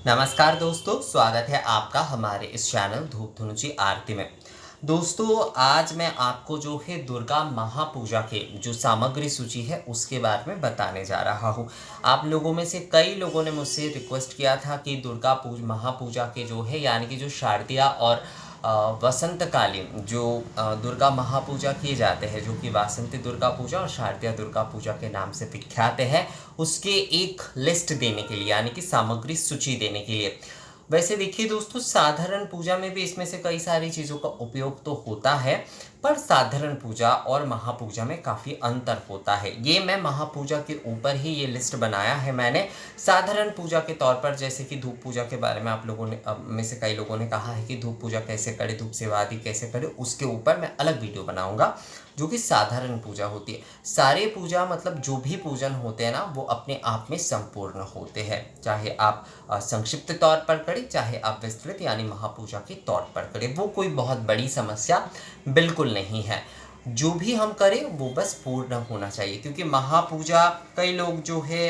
नमस्कार दोस्तों, स्वागत है आपका हमारे इस चैनल धूप धुनुची आरती में। दोस्तों, आज मैं आपको जो है दुर्गा महापूजा के जो सामग्री सूची है उसके बारे में बताने जा रहा हूँ। आप लोगों में से कई लोगों ने मुझसे रिक्वेस्ट किया था कि महापूजा के जो है यानी कि जो शारदीय और वसंतकालीन जो दुर्गा महापूजा किए जाते हैं, जो कि वासंती दुर्गा पूजा और शारदीय दुर्गा पूजा के नाम से विख्यात है, उसके एक लिस्ट देने के लिए यानी कि सामग्री सूची देने के लिए। वैसे देखिए दोस्तों, साधारण पूजा में भी इसमें से कई सारी चीज़ों का उपयोग तो होता है, पर साधारण पूजा और महापूजा में काफ़ी अंतर होता है। ये मैं महापूजा के ऊपर ही ये लिस्ट बनाया है मैंने। साधारण पूजा के तौर पर जैसे कि धूप पूजा के बारे में आप लोगों ने में से कई लोगों ने कहा है कि धूप पूजा कैसे करें, धूप सेवा आदि कैसे करें, उसके ऊपर मैं अलग वीडियो बनाऊंगा। जो कि साधारण पूजा होती है। सारे पूजा मतलब जो भी पूजन होते हैं ना, वो अपने आप में संपूर्ण होते हैं, चाहे आप संक्षिप्त तौर पर करें, चाहे आप विस्तृत यानी महापूजा के तौर पर करें। वो कोई बहुत बड़ी समस्या बिल्कुल नहीं है। जो भी हम करें वो बस पूर्ण होना चाहिए, क्योंकि महापूजा कई लोग जो है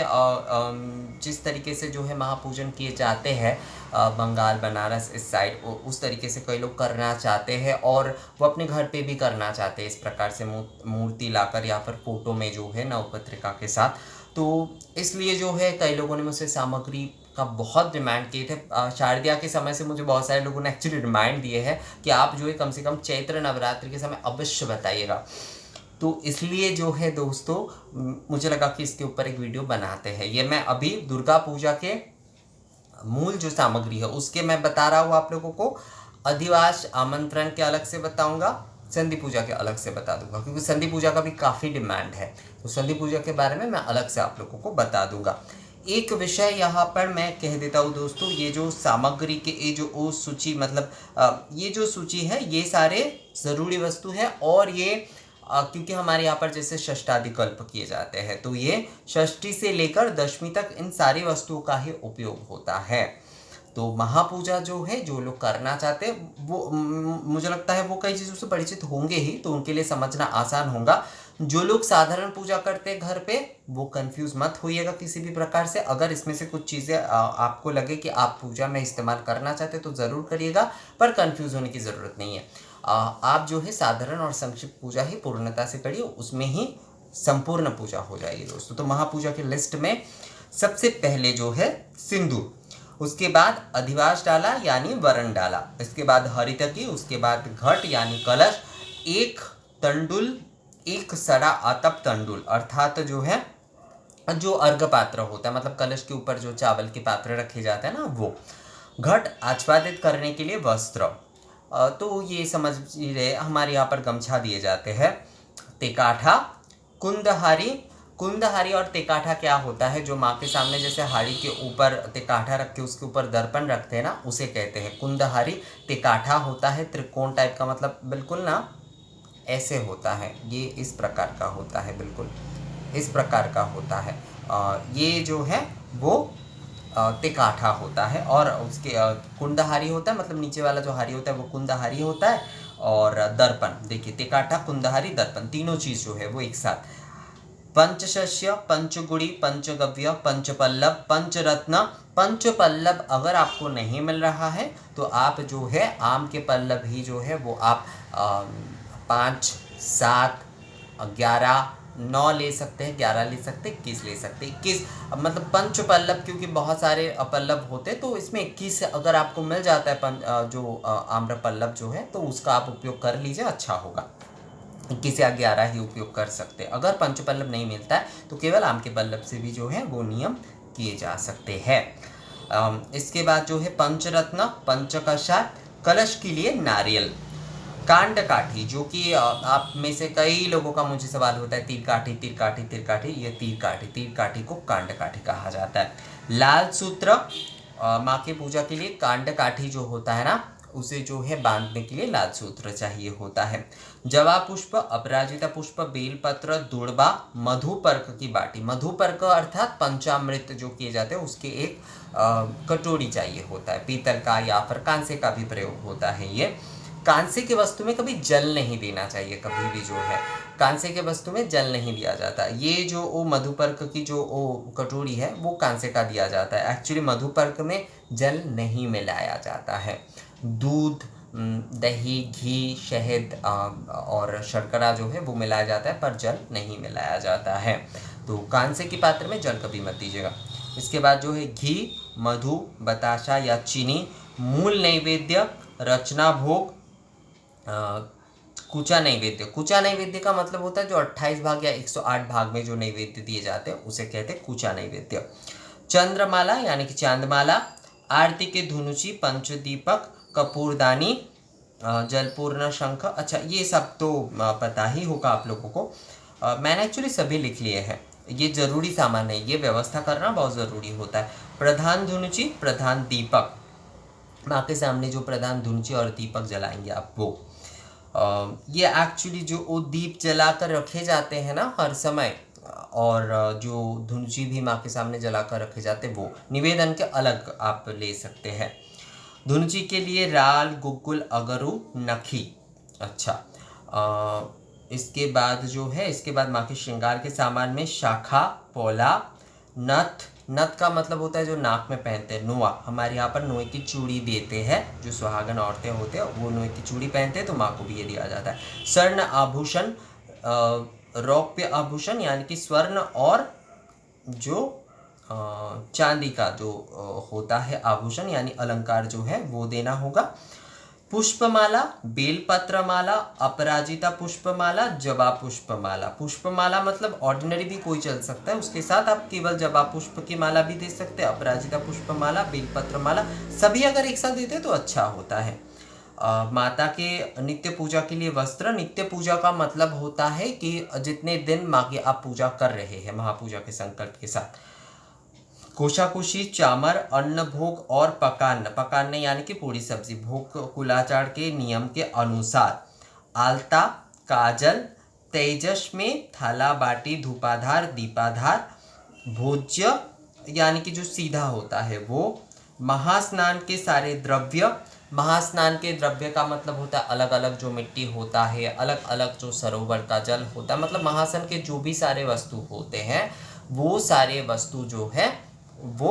जिस तरीके से जो है महापूजन किए जाते हैं बंगाल बनारस इस साइड, उस तरीके से कई लोग करना चाहते हैं और वो अपने घर पे भी करना चाहते हैं इस प्रकार से मूर्ति लाकर या फिर फोटो में जो है नवपत्रिका के साथ। तो इसलिए जो है कई लोगों ने मुझसे सामग्री का बहुत डिमांड किए थे। शारदीय के समय से मुझे बहुत सारे लोगों ने एक्चुअली रिमाइंड दिए हैं कि आप जो है कम से कम चैत्र नवरात्रि के समय अवश्य बताइएगा। तो इसलिए जो है दोस्तों, मुझे लगा कि इसके ऊपर एक वीडियो बनाते हैं। ये मैं अभी दुर्गा पूजा के मूल जो सामग्री है उसके मैं बता रहा हूँ आप लोगों को। अधिवास आमंत्रण के अलग से बताऊंगा, संधि पूजा के अलग से बता दूंगा, क्योंकि संधि पूजा का भी काफ़ी डिमांड है। तो संधि पूजा के बारे में मैं अलग से आप लोगों को बता दूंगा। एक विषय यहाँ पर मैं कह देता हूँ दोस्तों, ये जो सामग्री के ये जो सूची मतलब ये जो सूची है ये सारे ज़रूरी वस्तु है, और ये क्योंकि हमारे यहाँ पर जैसे षष्ठादिकल्प किए जाते हैं, तो ये षष्ठी से लेकर दशमी तक इन सारी वस्तुओं का ही उपयोग होता है। तो महापूजा जो है जो लोग करना चाहते हैं वो मुझे लगता है वो कई चीज़ों से परिचित होंगे ही, तो उनके लिए समझना आसान होगा। जो लोग साधारण पूजा करते हैं घर पे, वो कंफ्यूज मत होइएगा किसी भी प्रकार से। अगर इसमें से कुछ चीज़ें आपको लगे कि आप पूजा में इस्तेमाल करना चाहते तो ज़रूर करिएगा, पर कंफ्यूज होने की ज़रूरत नहीं है। आप जो है साधारण और संक्षिप्त पूजा ही पूर्णता से करिए, उसमें ही संपूर्ण पूजा हो जाएगी दोस्तों। तो महापूजा की लिस्ट में सबसे पहले जो है सिंदूर, उसके बाद अधिवास डाला यानी वरण डाला, इसके बाद हरितकी, उसके बाद घट यानी कलश, एक तंडुल, एक सड़ा आतप तंडुल अर्थात जो है जो अर्घ पात्र होता है, मतलब कलश के ऊपर जो चावल के पात्र रखे जाते हैं ना वो। घट आच्छादित करने के लिए वस्त्र, तो ये समझ रहे हमारे यहाँ पर गमछा दिए जाते हैं। तेकाठा, कुंदहारी, कुंदहारी और तेकाठा क्या होता है, जो माँ के सामने जैसे हाड़ी के ऊपर तेकाठा रख के उसके ऊपर दर्पण रखते हैं ना, उसे कहते हैं कुंदहारी। तेकाठा होता है त्रिकोण टाइप का, मतलब बिल्कुल ना ऐसे होता है, ये इस प्रकार का होता है, बिल्कुल इस प्रकार का होता है। ये जो है वो तेकाठा होता है, और उसके कुंदहारी होता है, मतलब नीचे वाला जो हारी होता है वो कुंदहारी होता है। और दर्पण देखिए, तेकाठा, कुंदहारी, दर्पण, तीनों चीज़ जो है वो एक साथ। पंचशस्य, पंचगुड़ी, पंचगव्य, पंचपल्लव, पंचरत्न। पंचपल्लव अगर आपको नहीं मिल रहा है तो आप जो है आम के पल्लव ही जो है वो आप 5, 7, 11, 9 ले सकते हैं, 11 ले सकते हैं, 21 ले सकते हैं। 21 मतलब पंच पल्लव, क्योंकि बहुत सारे पल्लव होते हैं, तो इसमें 21 अगर आपको मिल जाता है जो आम्र पल्लव जो है, तो उसका आप उपयोग कर लीजिए, अच्छा होगा। 21 या 11 ही उपयोग कर सकते हैं। अगर पंच पल्लव नहीं मिलता है तो केवल आम के पल्लव से भी जो है वो नियम किए जा सकते हैं। इसके बाद जो है पंचरत्न, पंचकषाय, कलश के लिए नारियल, कांड काठी, जो कि आप में से कई लोगों का मुझे सवाल होता है, तीर काठी, तीर काठी, तीर काठी, ये तीर काठी, तीर काठी को कांड काठी कहा जाता है। लाल सूत्र, माँ के पूजा के लिए कांड काठी जो होता है ना, उसे जो है बांधने के लिए लाल सूत्र चाहिए होता है। जवा पुष्प, अपराजिता पुष्प, बेलपत्र, दुर्बा, मधुपर्क की बाटी, मधुपर्क अर्थात पंचामृत जो किए जाते हैं उसके एक कटोरी चाहिए होता है, पीतल का या फिर कांसे का भी प्रयोग होता है ये। कांसे की वस्तु में कभी जल नहीं देना चाहिए, कभी भी जो है कांसे के वस्तु में जल नहीं दिया जाता। ये जो वो मधुपर्क की जो वो कटोरी है वो कांसे का दिया जाता है। एक्चुअली मधुपर्क में जल नहीं मिलाया जाता है। दूध, दही, घी, शहद और शर्करा जो है वो मिलाया जाता है, पर जल नहीं मिलाया जाता है। तो कांसे के पात्र में जल कभी मत दीजिएगा। इसके बाद जो है घी, मधु, बताशा या चीनी, मूल नैवेद्य, रचना भोग, कुचा नैवेद्य। कुचा नैवेद्य का मतलब होता है जो 28 भाग या 108 भाग में जो नैवेद्य दिए जाते हैं उसे कहते हैं कुचा नैवेद्य। चंद्रमाला यानी कि चांदमाला, आरती के धुनुची, पंचदीपक, कपूरदानी, जलपूर्ण शंख। अच्छा, ये सब तो पता ही होगा आप लोगों को। मैंने एक्चुअली सभी लिख लिए हैं, ये जरूरी सामान है, ये व्यवस्था करना बहुत ज़रूरी होता है। प्रधान धुनुची, प्रधान दीपक, माँ के सामने जो प्रधान धुनुची और दीपक जलाएंगे आप वो। ये एक्चुअली जो वो दीप जलाकर रखे जाते हैं ना हर समय, और जो धुनुची भी माँ के सामने जलाकर रखे जाते हैं वो निवेदन के अलग आप ले सकते हैं। धुनुची के लिए राल, गुग्गुल, अगरू, नखी। अच्छा, इसके बाद जो है इसके बाद माँ के श्रृंगार के सामान में शाखा, पोला, नथ। नथ का मतलब होता है जो नाक में पहनते हैं, नोआ। हमारे यहाँ पर नोए की चूड़ी देते हैं, जो सुहागन औरतें होते हैं वो नोए की चूड़ी पहनते हैं, तो माँ को भी ये दिया जाता है। स्वर्ण आभूषण, रौप्य आभूषण यानी कि स्वर्ण और जो चांदी का जो होता है आभूषण यानी अलंकार जो है वो देना होगा। पुष्पमाला, बेलपत्र माला, अपराजिता पुष्पमाला, जवा पुष्पमाला। पुष्पमाला मतलब ऑर्डिनरी भी कोई चल सकता है, उसके साथ आप केवल जवा पुष्प की माला भी दे सकते हैं। अपराजिता पुष्पमाला, बेलपत्र माला सभी अगर एक साथ देते तो अच्छा होता है। माता के नित्य पूजा के लिए वस्त्र। नित्य पूजा का मतलब होता है कि जितने दिन माँ की आप पूजा कर रहे हैं महापूजा के संकल्प के साथ। कोशाकुशी, चामर, अन्न भोग और पकान्न। पकान्न यानी कि पूरी सब्जी। भोग कुलाचार के नियम के अनुसार। आलता, काजल, तेजस में थाला बाटी, धूपाधार, दीपाधार। भोज्य यानी कि जो सीधा होता है वो। महास्नान के सारे द्रव्य। महास्नान के द्रव्य का मतलब होता है अलग अलग जो मिट्टी होता है, अलग अलग जो सरोवर का जल होता है, मतलब महासन के जो भी सारे वस्तु होते हैं वो सारे वस्तु जो है वो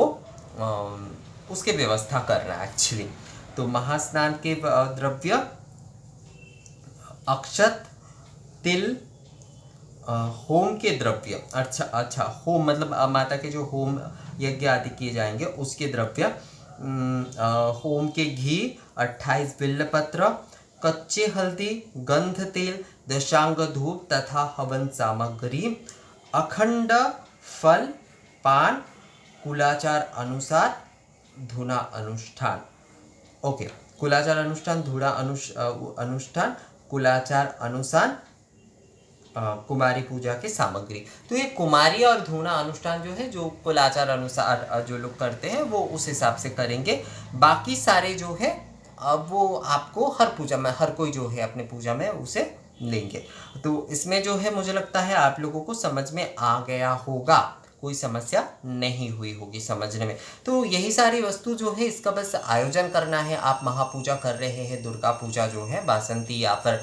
उसके व्यवस्था करना एक्चुअली। तो महास्नान के द्रव्य, अक्षत, तिल, होम के द्रव्य। अच्छा, होम मतलब माता के जो होम यज्ञ आदि किए जाएंगे उसके द्रव्य। होम के घी, 28 बिल्वपत्र, कच्चे हल्दी, गंध तेल, दशांग धूप तथा हवन सामग्री। अखंड फल, पान, कुलाचार अनुसार धुना अनुष्ठान। ओके, कुलाचार अनुष्ठान, धुना अनुष्ठान, कुलाचार अनुसार कुमारी पूजा की सामग्री। तो ये कुमारी और धुना अनुष्ठान जो है जो कुलाचार अनुसार जो लोग करते हैं वो उस हिसाब से करेंगे। बाकी सारे जो है वो आपको हर पूजा में हर कोई जो है अपने पूजा में उसे लेंगे। तो इसमें जो है मुझे लगता है आप लोगों को समझ में आ गया होगा, कोई समस्या नहीं हुई होगी समझने में। तो यही सारी वस्तु जो है इसका बस आयोजन करना है। आप महापूजा कर रहे हैं, दुर्गा पूजा जो है बासंती या फिर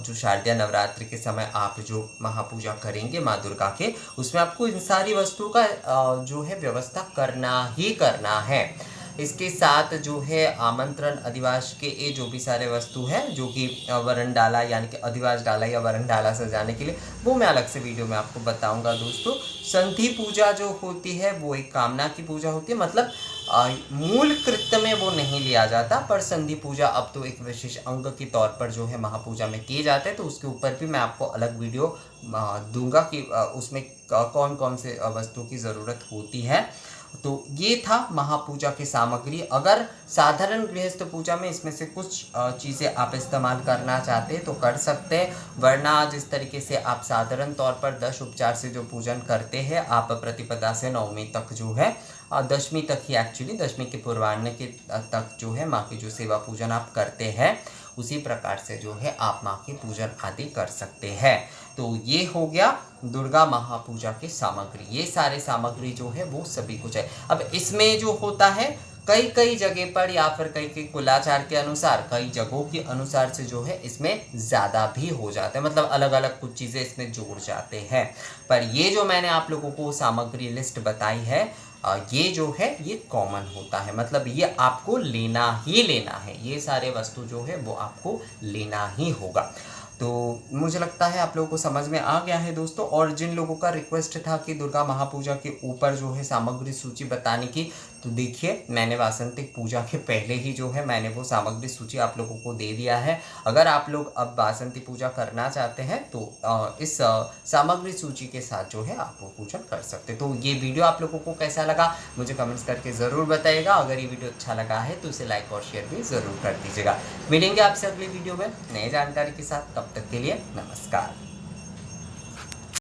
जो शारदीय नवरात्रि के समय आप जो महापूजा करेंगे माँ दुर्गा के, उसमें आपको इन सारी वस्तुओं का जो है व्यवस्था करना ही करना है। इसके साथ जो है आमंत्रण, अधिवास के ये जो भी सारे वस्तु हैं जो कि वरण डाला यानी कि अधिवास डाला या वरण डाला सजाने के लिए, वो मैं अलग से वीडियो में आपको बताऊंगा दोस्तों। संधि पूजा जो होती है वो एक कामना की पूजा होती है, मतलब मूल कृत्य में वो नहीं लिया जाता, पर संधि पूजा अब तो एक विशेष अंग के तौर पर जो है महापूजा में किए जाते हैं। तो उसके ऊपर भी मैं आपको अलग वीडियो दूंगा कि उसमें कौन कौन से वस्तुओं की ज़रूरत होती है। तो ये था महापूजा की सामग्री। अगर साधारण गृहस्थ पूजा में इसमें से कुछ चीज़ें आप इस्तेमाल करना चाहते हैं तो कर सकते हैं, वरना जिस तरीके से आप साधारण तौर पर 10 उपचार से जो पूजन करते हैं आप प्रतिपदा से नवमी तक जो है दशमी तक ही एक्चुअली दशमी के पूर्वाह्न के तक जो है माँ की जो सेवा पूजन आप करते हैं उसी प्रकार से जो है आप माँ की पूजन आदि कर सकते हैं। तो ये हो गया दुर्गा महापूजा की सामग्री। ये सारे सामग्री जो है वो सभी कुछ है। अब इसमें जो होता है कई कई जगह पर या फिर कई कई कुलाचार के अनुसार, कई जगहों के अनुसार से जो है इसमें ज़्यादा भी हो जाता है, मतलब अलग अलग कुछ चीज़ें इसमें जोड़ जाते हैं। पर ये जो मैंने आप लोगों को सामग्री लिस्ट बताई है, ये जो है ये कॉमन होता है, मतलब ये आपको लेना ही लेना है, ये सारे वस्तु जो है वो आपको लेना ही होगा। तो मुझे लगता है आप लोगों को समझ में आ गया है दोस्तों। और जिन लोगों का रिक्वेस्ट था कि दुर्गा महापूजा के ऊपर जो है सामग्री सूची बताने की, तो देखिए मैंने वासंतिक पूजा के पहले ही जो है मैंने वो सामग्री सूची आप लोगों को दे दिया है। अगर आप लोग अब वासंती पूजा करना चाहते हैं तो इस सामग्री सूची के साथ जो है आप वो पूजन कर सकते हैं। तो ये वीडियो आप लोगों को कैसा लगा मुझे कमेंट्स करके ज़रूर बताइएगा। अगर ये वीडियो अच्छा लगा है तो इसे लाइक और शेयर भी ज़रूर कर दीजिएगा। मिलेंगे आपसे अगली वीडियो में नई जानकारी के साथ, तब तक के लिए नमस्कार।